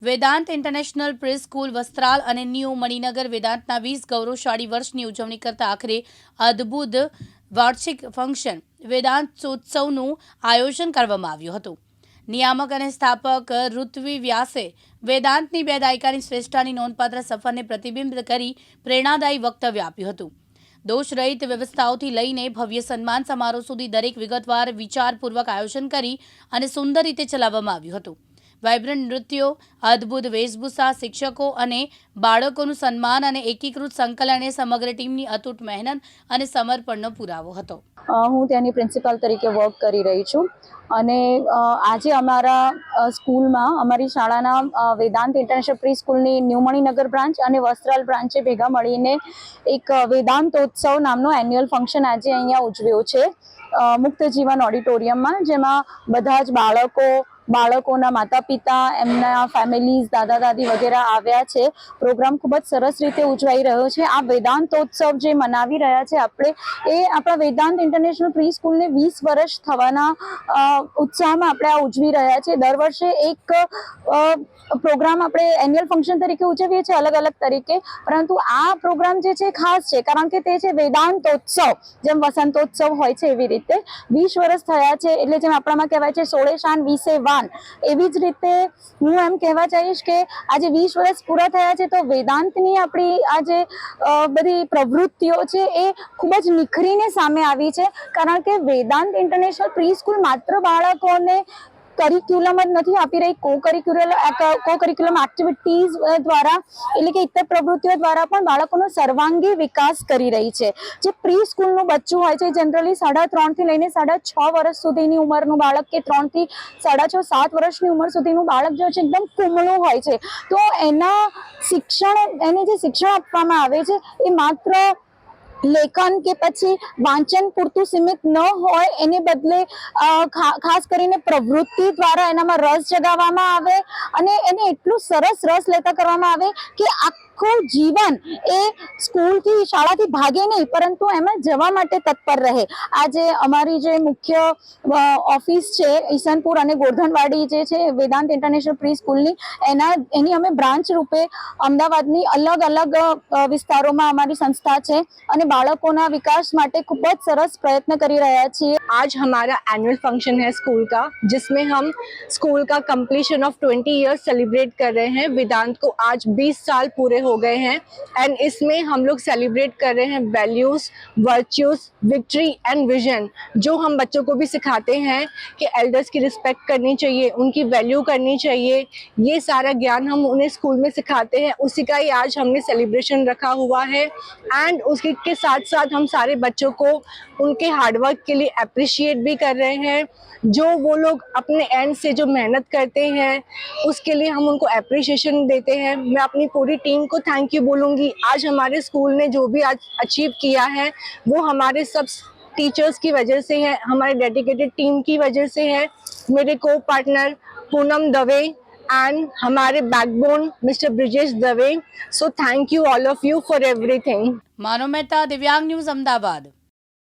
Vedanta international pre school Vastral અને new Maninagar વેદાંતના 20 ગૌરવશાળી વર્ષની ઉજવણી કરતા આખરે અદ્ભુત વાર્ષિક ફંક્શન વેદાંતોત્સવનું આયોજન કરવામાં આવ્યું હતું। નિયામક અને સ્થાપક ઋત્વી વ્યાસે વેદાંતની 2 દાયકાની શ્રેષ્ઠતાની નોંધપાત્ર સફરને પ્રતિબિંબિત કરી પ્રેરણાદાયી વક્તવ્ય આપ્યું હતું। દોષરહિત વ્યવસ્થાઓથી લઈને ભવ્ય સન્માન સમારોહ સુધી દરેક વિગતવાર વિચારપૂર્વક આયોજન કરી અને સુંદર રીતે ચલાવવામાં આવ્યું હતું। વાઇબ્રન્ટ નૃત્યો, અદ્ભુત વેશભૂષા, શિક્ષકો અને બાળકોનું સન્માન અને એકીકૃત સંકલન એ સમગ્ર ટીમની અતૂટ મહેનત અને સમર્પણનો પુરાવો હતો। હું ત્યાંની પ્રિન્સિપાલ તરીકે વર્ક કરી રહી છું અને આજે અમારા સ્કૂલમાં અમારી શાળાના વેદાંત ઇન્ટરનેશનલ પ્રી સ્કૂલની ન્યૂ મણિનગર બ્રાન્ચ અને વસ્ત્રાલ બ્રાન્ચે ભેગા મળીને એક વેદાંતોત્સવ નામનો એન્યુઅલ ફંક્શન આજે અહીંયા ઉજવ્યો છે મુક્ત જીવન ઓડિટોરિયમમાં, જેમાં બધા જ બાળકોના માતા પિતા, એમના ફેમિલીઝ, દાદા દાદી વગેરે આવ્યા છે। પ્રોગ્રામ ખૂબ જ સરસ રીતે ઉજવાઈ રહ્યો છે। આ વેદાંતોત્સવ જે મનાવી રહ્યા છે આપણે, એ આપણા વેદાંત ઇન્ટરનેશનલ પ્રી સ્કૂલને 20 વર્ષ થવાના ઉત્સાહમાં આપણે આ ઉજવી રહ્યા છીએ। દર વર્ષે એક પ્રોગ્રામ આપણે એન્યુઅલ ફંક્શન તરીકે ઉજવીએ છીએ, અલગ અલગ તરીકે, પરંતુ આ પ્રોગ્રામ જે છે ખાસ છે કારણ કે તે છે વેદાંતોત્સવ। જેમ વસંતોત્સવ હોય છે એવી રીતે 20 વર્ષ થયા છે, એટલે જેમ આપણામાં કહેવાય છે 16 શાન 20 વાન, એવી જ રીતે હું એમ કહેવા ચાહીશ કે આજે 20 વર્ષ પૂરા થયા છે તો વેદાંતની આપણી આ જે બધી પ્રવૃત્તિઓ છે એ ખૂબ જ નિખરીને સામે આવી છે। કારણ કે વેદાંત ઇન્ટરનેશનલ પ્રી સ્કૂલ માત્ર બાળકોને કરિક્યુલમ જ નથી આપી રહી, કોકરિક્યુલમ એક્ટિવિટીઝ દ્વારા, એટલે કે ઇતર પ્રવૃત્તિઓ દ્વારા પણ બાળકોનો સર્વાંગી વિકાસ કરી રહી છે। જે પ્રી સ્કૂલનું બચ્ચું હોય છે, જનરલી 3.5 થી લઈને 6.5 વર્ષ સુધીની ઉંમરનું બાળક કે 3 થી 6.5 7 વર્ષની ઉંમર સુધીનું બાળક જો છે એકદમ કુમળું હોય છે, તો એને જે શિક્ષણ આપવામાં આવે છે એ માત્ર લેખન કે પછી વાંચન પૂરતું સીમિત ન હોય, એને બદલે ખાસ કરીને પ્રવૃત્તિ દ્વારા એનામાં રસ જગાવવામાં આવે અને એને એટલું સરસ રસ લેતા કરવામાં આવે કે આખું જીવન એ સ્કૂલથી શાળાથી ભાગે નહીં, પરંતુ એમાં જવા માટે તત્પર રહે। આજે અમારી જે મુખ્ય ઓફિસ છે ઈસનપુર અને ગોરધનવાડી જે છે વેદાંત ઇન્ટરનેશનલ પ્રી સ્કૂલની, એની અમે બ્રાન્ચ રૂપે અમદાવાદની અલગ અલગ વિસ્તારોમાં અમારી સંસ્થા છે અને बालकों विकास माटे खूब सरस प्रयत्न कर रहा है। आज हमारा एनुअल फंक्शन है स्कूल का, जिसमें हम स्कूल का कंप्लीशन ऑफ 20 ईयर्स सेलिब्रेट कर रहे हैं। वेदांत को आज 20 साल पूरे हो गए हैं एंड इसमें हम लोग सेलिब्रेट कर रहे हैं values, virtues, victory and vision, जो हम बच्चों को भी सिखाते हैं कि एल्डर्स की रिस्पेक्ट करनी चाहिए, उनकी वैल्यू करनी चाहिए। ये सारा ज्ञान हम उन्हें स्कूल में सिखाते हैं, उसी का ही आज हमने सेलिब्रेशन रखा हुआ है। एंड उसके साथ साथ हम सारे बच्चों को उनके हार्डवर्क के लिए अप्रिशिएट भी कर रहे हैं। जो वो लोग अपने एंड से जो मेहनत करते हैं उसके लिए हम उनको अप्रिशिएशन देते हैं। मैं अपनी पूरी टीम को थैंक यू बोलूँगी। आज हमारे स्कूल ने जो भी आज अचीव किया है वो हमारे सब टीचर्स की वजह से है, हमारे डेडिकेटेड टीम की वजह से है, मेरे को पार्टनर पूनम दवे एंड हमारे backbone mister Brijesh Dave. So thank you all of you for everything. Manav Mehta, Divyang news, Ahmedabad.